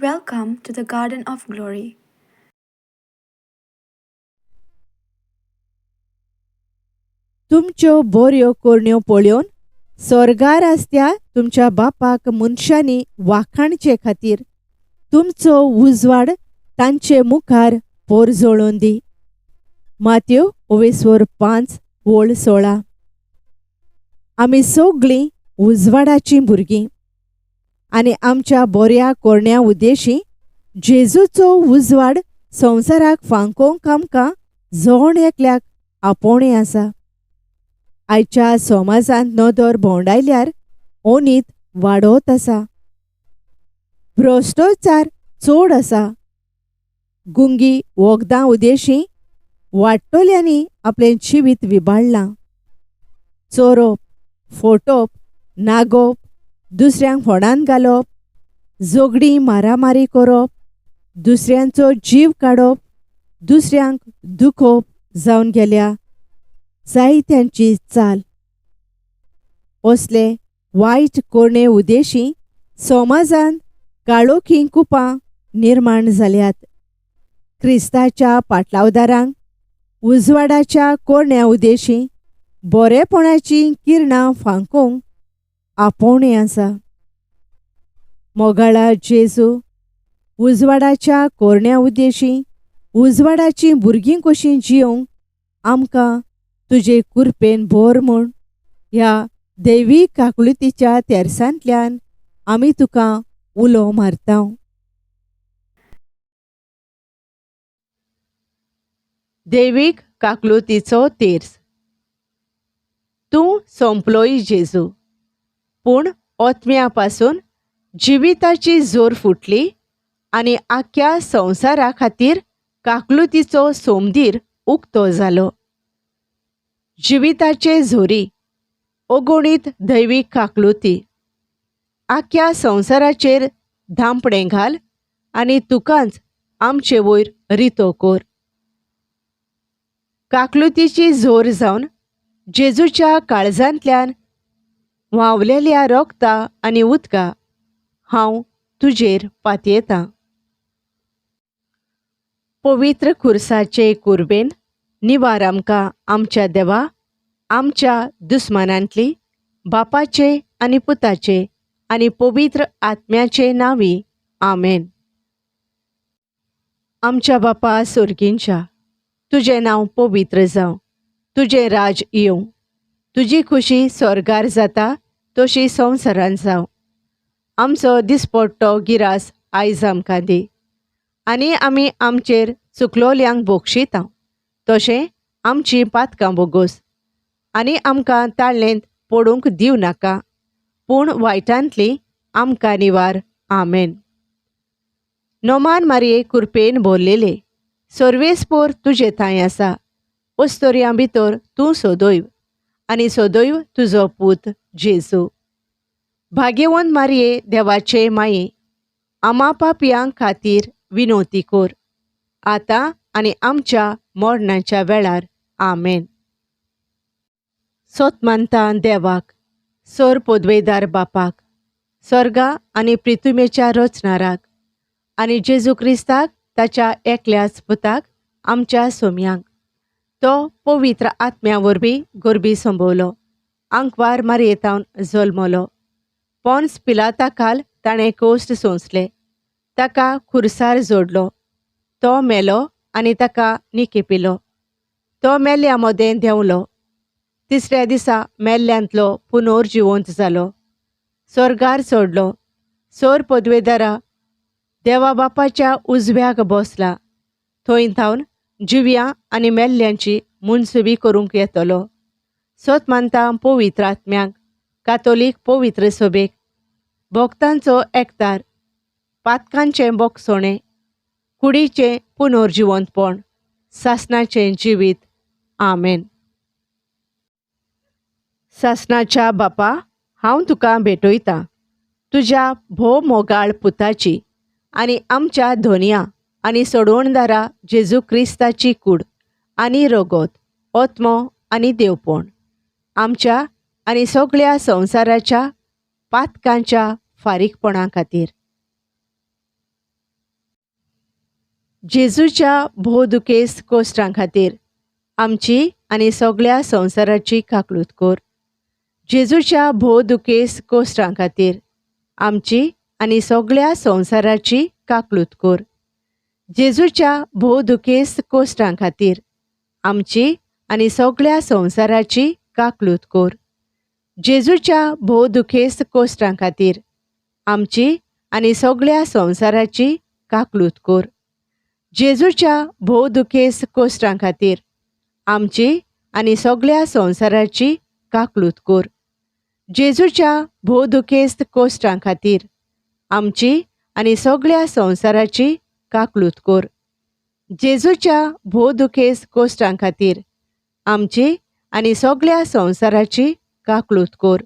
Welcome to the Garden of Glory. तुमच्यो बऱ्यो कोरण्यो पळोवन स्वर्गार आसत्या तुमच्या बापाक मनशांनी वाखाणचे खातीर तुमचो उजवाड तांचे मुखार पोरजोळून दी. मातयो 5:16. आमी सगळीं उजवाडाचीं भुरगीं आनी आमच्या बऱ्या कोरण्या उद्देशी जेजूचो उजवाड संवसाराक फांकोवंक आमकां जण एकल्याक आपोवणें आसा. आयच्या समाजांत नदर भोंवडायल्यार ओनीत वाडत आसा. भ्रश्टाचार चड आसा. गुंगी वखदां उदेशी वाडटल्यांनी आपलें जिवीत विबाडलां. चोरप, फोटप, नागोवप, दुसऱ्यांक फोडांत घालप, झगडीं मारामारी करप, दुसऱ्यांचो जीव काडप, दुसऱ्यांक दुखोवप जावन गेल्या जायत्यांची चाल. असले वायट कोरणे उदेशी समाजांत काळोखी कुपां निर्माण जाल्यात. क्रिस्ताच्या पाटलावदारांक उजवाडाच्या कोरण्या उदेशी बरेपणाची किरणां फांकोवंक आपोवणें आसा. मोगाळा जेजू उजवाडाच्या कोरण्या उदेशी उजवाडाचीं भुरगीं कशीं जियोंक आमकां तुजे कुरपेन भर म्हूण ह्या दैवीक काकुळतीच्या तेरसांतल्यान आमी तुका उलो मारता. दैवीक काकुळतीचो तेर्स. तूं सोंपलोय जेजू, पूण ओतम्या पासून जिविताची जोर फुटली आनी आख्या संवसारा खातीर काकुळतीचो सोमदीर उक्तो जालो. जिविताचे झोरी अगणीत दैवीक काकुळती आख्या संवसाराचेर धांपणें घाल आनी तुकांच आमचे वयर रितो कोर. काकुळतीची जोर जावन जेजूच्या काळजांतल्यान व्हांवलेल्या रोगता आनी उदका हांव तुजेर पातयेतां. पवित्र खुर्साचे कुरबेन निवार आमकां आमच्या देवा, आमच्या दुस्मानांतली, बापाचे आनी पुताचे आनी पवित्र आत्म्याचे नांवी. आमेन. आमच्या बापा सुर्गींच्या, तुजें नांव पवित्र जावं. तुजें राज येवं. तुजी खुशी स्वर्गार जाता तशी संवसारांत जावं. आमचो दिसपट्टो गिरास आयज आमकां दी आनी आमी आमचेर चुकलोल्यांक बोगशिता तशें आमचीं पातकां बोगोस आनी आमकां ताळणेंत पडूंक दिवं नाका, पूण वायटांतली आमकां निवार. आमेन. नोमान मारये कुरपेन भरलेले, सर्वेस्पोर तुजे थंय आसा. अस्तोरयां भितर तूं सदैव आनी सदैव तुजो पूत जेजू. भाग्यवंत मारये देवाचे माये, आमा पापयांक खातीर विनोती कोर, आतां आनी आमच्या मरणाच्या वेळार. आमेन. सोतमानता देवाक, सर पोदवेदार बापाक, स्वर्गा आनी पृथ्वीच्या रचणाराक आनी जेजू क्रिस्ताक ताच्या एकल्याच पुताक आमच्या सोम्यांक, तो पवित्र आत्म्या वरवीं गोरबी संभोवलो, आंकवार मारयेतावन जल्मलो, पोन्स पिलाता खाल ताणें कोश्ट सोंसले, ताका खुर्सार जोडलो, तो मेलो आनी ताका निकेपिलो, तो मेल्ल्या मोदें देंवलो, तिसऱ्या दिसा मेल्ल्यांतलो पुनर्जिवंत जालो, स्वर्गार चडलो, सर पदवेदारा देवा बापाच्या उजव्याक बसला, थंय थावन जिव्यां आनी मेल्ल्यांची मुनसुबी करूंक येतलो. सोतमानता पवित्र आत्म्यांक, कातोलीक पवित्र सभेक, भक्तांचो एकतार, पातकांचें बोगसोणें, कुडीचें पुनर्जिवंतपण, सासणाचें जिवीत. आमेन. सासणाच्या बापा, हांव तुका भेटयतां तुज्या भोव मोगाळ पुताची आनी आमच्या धोनया आनी सोडवणदारा जेजू क्रिस्ताची कूड आनी रगत, ओत्मो आनी देवपण आमच्या आनी सगळ्या संवसाराच्या पातकांच्या फारीकपणा खातीर. जेजूच्या भोवदुकेस्त कोश्टां खातीर आमची आनी सगळ्या संवसाराची काकलूत कोर. जेजूच्या भोवदुकेस्त कोश्टां खातीर आमची आनी सगळ्या संवसाराची काकलूत कोर. जेजूच्या भोवदुकेस्त कोश्टां खातीर आमची आनी सगळ्या संवसाराची काकलूत कोर. जेजूच्या भोवदुकेस्त कोश्टां खातीर आमची आनी सगळ्या संवसाराची काकलूत कोर. जेजूच्या भोवदुकेस्त कोश्टां खातीर आमची आनी सगळ्या संवसाराची काकलूत कोर. जेजूच्या भोवदुकेस्त कोश्टां खातीर आमची आनी सगळ्या संवसाराची काकलूत कोर. जेजूच्या भोवदुकेस्त कोश्टां खातीर आमची आनी सगळ्या संवसाराची काकलूत कोर.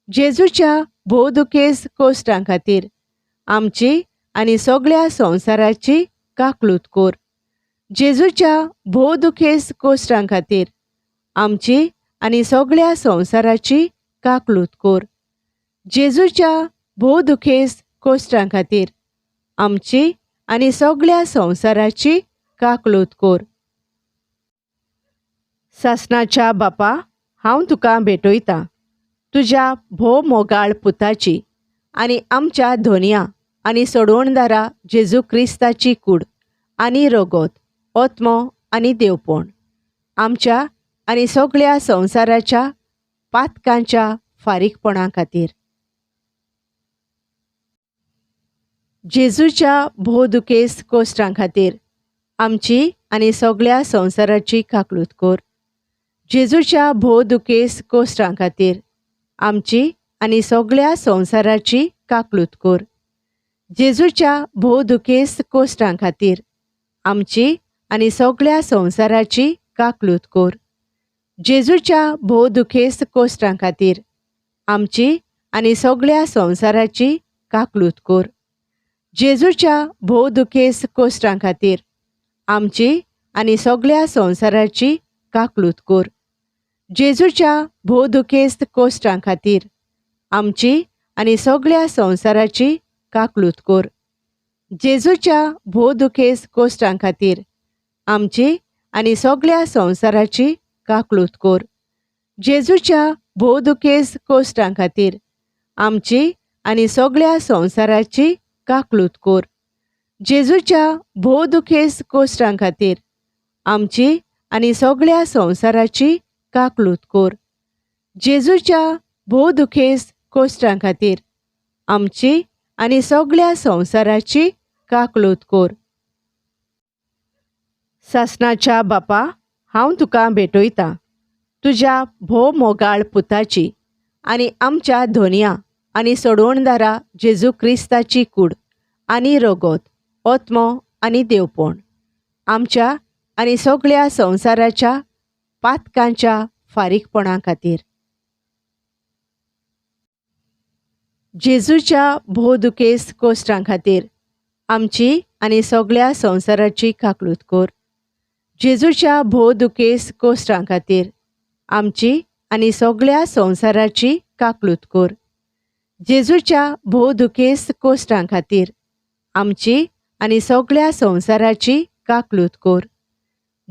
जेजूच्या भोवदुकेस्त कोश्टां खातीर आमची आनी सगळ्या संवसाराची काकलूत कोर. जेजूच्या भोवदुकेस्त कोश्टां खातीर आमची आनी सगळ्या संवसाराची काकलूत कोर. जेजूच्या भोवदुकेस्त कोश्टां खातीर आमची आनी सगळ्या संवसाराची काकलूत कोर. सासणाच्या बापा, हांव तुका भेटयतां तुज्या भोव मोगाळ पुताची आनी आमच्या धोनया आनी सोडवणदारा जेजू क्रिस्ताची कूड आनी रगत, ओत्मो आनी देवपण आमच्या आनी सगळ्या संवसाराच्या पातकांच्या फारीकपणा खातीर. जेजूच्या भोवदुकेस्त कोश्टां खातीर आमची आनी सगळ्या संवसाराची काकलूत कोर. जेजूच्या भोवदुकेस्त कोश्टां खातीर आमची आनी सगळ्या संवसाराची काकलूत कोर. जेजूच्या भोवदुकेस्त कोश्टां खातीर आमची आनी सगळ्या संवसाराची काकलूत कोर. जेजूच्या भोवदुकेस्त कोश्टां खातीर आमची आनी सगळ्या संवसाराची काकलूत कोर. जेजूच्या भोवदुकेस्त कोश्टां खातीर आमची आनी सगळ्या संवसाराची काकलूत कोर. जेजूच्या भोवदुकेस्त कोश्टां खातीर आमची आनी सगळ्या संवसाराची काकलूत कोर. जेजूच्या भोवदुकेस्त कोश्टां खातीर आमची आनी सगळ्या संवसाराची काकलूत कोर. जेजूच्या भोवदुकेस्त कोश्टां खातीर आमची आनी सगळ्या संवसाराची काकलूत कोर. जेजूच्या भोवदुकेस्त कोश्टां खातीर आमची आनी सगळ्या संवसाराची काकलूत कोर. जेजूच्या भोवदुकेस्त कोश्टां खातीर आमची आनी सगळ्या संवसाराची काकलूत कोर. सासणाच्या बापा, हांव तुका भेटयतां तुज्या भोव मोगाळ पुताची आनी आमच्या धोनया आनी सोडवणदारा जेजू क्रिस्ताची कूड आनी रगत, ओत्मो आनी देवपण आमच्या आनी सगळ्या संवसाराच्या पातकांच्या फारीकपणा खातीर. जेजूच्या भोवदुकेस्त कोश्टां खातीर आमची आनी सगळ्या संवसाराची काकलूत कोर. जेजूच्या भोवदुकेस्त कोश्टां खातीर आमची आनी सगळ्या संवसाराची काकलूत कोर. जेजूच्या भोवदुकेस्त कोश्टां खातीर आमची आनी सगळ्या संवसाराची काकलूत कोर.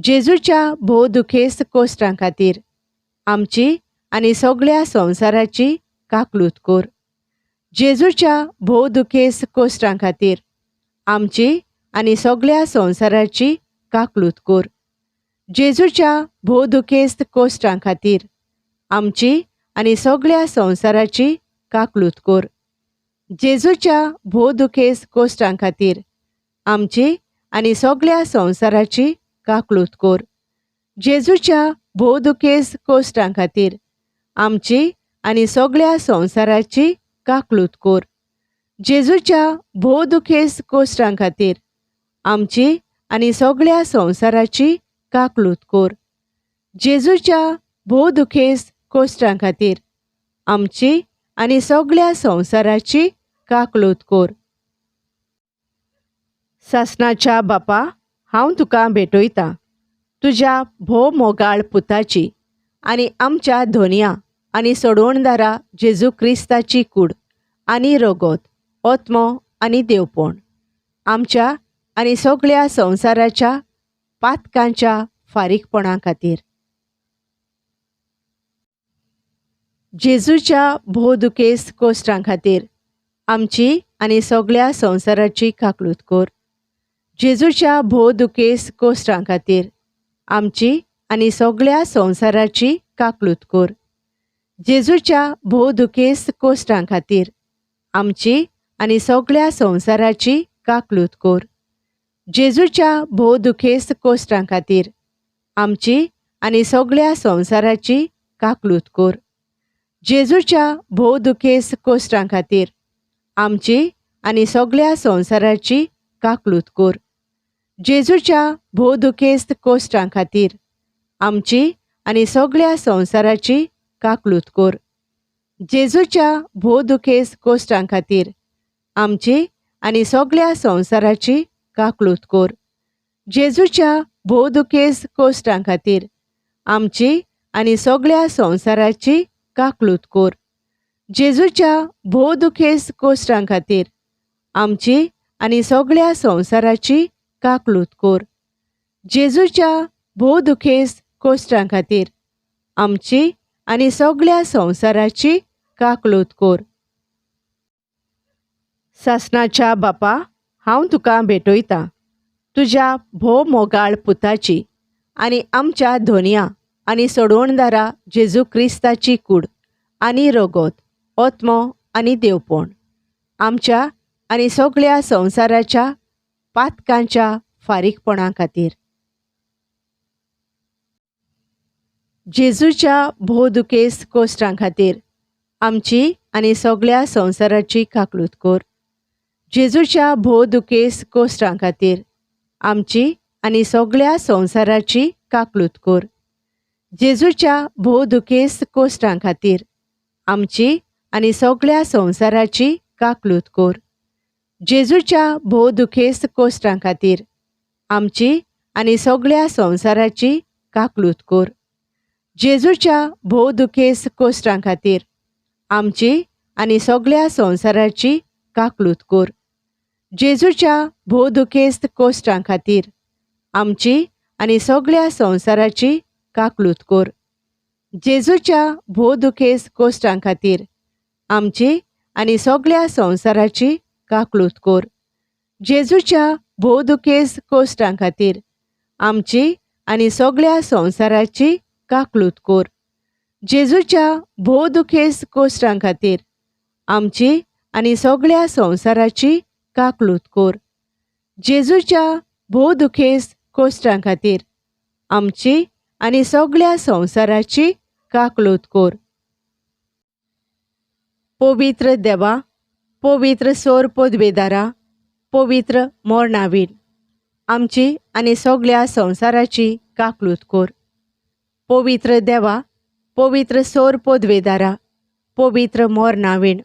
जेजूच्या भोवदुकेस्त कोश्टां खातीर आमची आनी सगळ्या संवसाराची काकलूत कोर. जेजूच्या भोवदुकेस्त कोश्टां खातीर आमची आनी सगळ्या संवसाराची काकलूत कोर. जेजूच्या भोवदुकेस्त कोश्टां खातीर आमची आनी सगळ्या संवसाराची काकलूत कोर. जेजूच्या भोवदुकेस्त कोश्टां खातीर आमची आनी सगळ्या संवसाराची काकलूत कोर. जेजूच्या भोवदुकेस्त कोश्टां खातीर आमची आनी सगळ्या संवसाराची काकलूत कोर. जेजूच्या भोवदुकेस्त कोश्टां खातीर आमची आनी सगळ्या संवसाराची काकलूत कोर. जेजूच्या भोवदुकेस्त कोश्टां खातीर आमची आनी सगळ्या संवसाराची काकलूत कोर. सासणाच्या बापा, हांव तुका भेटयतां तुज्या भोव मोगाळ पुताची आनी आमच्या धोनया आनी सोडवणदारा जेजू क्रिस्ताची कूड आनी रगत, ओत्मो आनी देवपण आमच्या आनी सगळ्या संवसाराच्या पातकांच्या फारीकपणा खातीर. जेजूच्या भोवदुखेस्त कोश्टां खातीर आमची आनी सगळ्या संवसाराची काकलूत कर. जेजूच्या भोवदुखेस्त कोश्टां खातीर आमची आनी सगळ्या संवसाराची काकलूत कर. जेजूच्या भोवदुखेस्त कोश्टां खातीर आमची आनी सगळ्या संवसाराची काकलूत कर. जेजूच्या भोवदुखेस्त कोश्टां खातीर आमची आनी सगळ्या संवसाराची काकलूत कर. जेजूच्या भोवदुखेस्त कोश्टां खातीर आमची आनी सगळ्या संवसाराची काकलूत कर. जेजूच्या भोवदुखेस्त कोश्टां खातीर आमची आनी सगळ्या संवसाराची काकलूत कर. जेजूच्या भोवदुखेस्त कोश्टां खातीर आमची आनी सगळ्या संवसाराची काकलूत कर. जेजूच्या भोवदुखेस्त कोश्टां खातीर आमची आनी सगळ्या संवसाराची काकलूत कर. जेजूच्या भोवदुखेस्त कोश्टां खातीर आमची आनी सगळ्या संवसाराची काकलूत कर. जेजूच्या भोवदुखेस्त कोश्टां खातीर आमची आनी सगळ्या संवसाराची काकलूत कर. सासणाच्या बापा, हांव तुका भेटयतां तुज्या भोव मोगाळ पुताची आनी आमच्या धोनया आनी सोडवणदारा जेजू क्रिस्ताची कूड आनी रगत, ओत्मो आनी देवपण आमच्या आनी सगळ्या संवसाराच्या पातकांच्या फारीकपणा खातीर. जेजूच्या भोवदुखेस्त कोश्टां खातीर आमची आनी सगळ्या संवसाराची काकलूत कर. जेजूच्या भोवदुखेस्त कोश्टां खातीर आमची आनी सगळ्या संवसाराची काकलूत कर. जेजूच्या भोवदुखेस्त कोश्टां खातीर आमची आनी सगळ्या संवसाराची काकलूत कर. जेजूच्या भोवदुखेस्त कोश्टां खातीर आमची आनी सगळ्या संवसाराची काकलूत कर. जेजूच्या भोवदुखेस्त कोश्टां खातीर आमची आनी सगळ्या संवसाराची काकलूत कर. जेजूच्या भोवदुखेस्त कोश्टां खातीर आमची आनी सगळ्या संवसाराची काकलूत कर. जेजूच्या भोवदुखेस्त कोश्टां खातीर आमची आनी सगळ्या संवसाराची काकलूत कर. जेजूच्या भोवदुखेस्त कोश्टां खातीर आमची आनी सगळ्या संवसाराची काकलूत कर. जेजूच्या भोवदुखेस्त कोश्टां खातीर आमची आनी सगळ्या संवसाराची काकलूत कर. जेजूच्या भोवदुखेस्त कोश्टां खातीर आमची आनी सगळ्या संवसाराची काकलूत कर. पवित्र देवा, पवित्र सोर पदवेदारा, पवित्र मोरनावीन आमची आनी सगळ्या संवसाराची काकलूत कर. पवित्र देवा, पवित्र सोर पदवेदारा, पवित्र मोरनावीन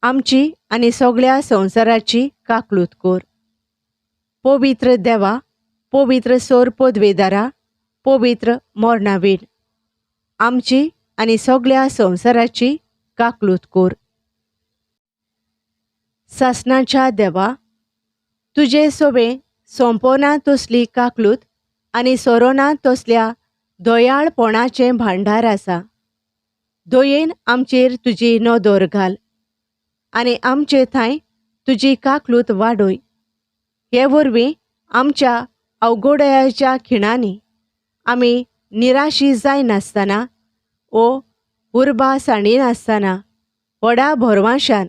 आमची आनी सगळ्या संवसाराची काकलूत कर. पवित्र देवा, पवित्र सोर पदवेदारा, पवित्र मोरनावीन आमची आनी सगळ्या संवसाराची काकलूत कर. सासणाच्या देवा, तुजे सोबे सोंपोना तसली काकलूत आनी सोरोना तसल्या दोयाळपणाचें भांडार आसा. दयेन आमचेर तुजी नदर घाल आनी आमचे थंय तुजी काकलूत वाडय. हे वरवीं आमच्या अवघडयाच्या खिणांनी आमी निराशी जायनासतना ओ उर्बासाणीनासतना व्हडा भरवशान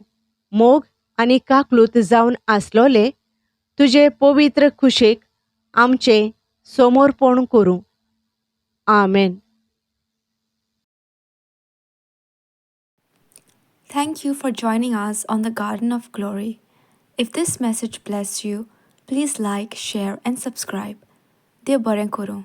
मोग आनी काकलूत जावन आसलोले तुजे पवित्र खुशेक आमचें समर्पण करूं. आमेन. Thank you for joining us on the Garden of Glory. If this message blessed you, please like, share, and subscribe. Dev Baren Kuru.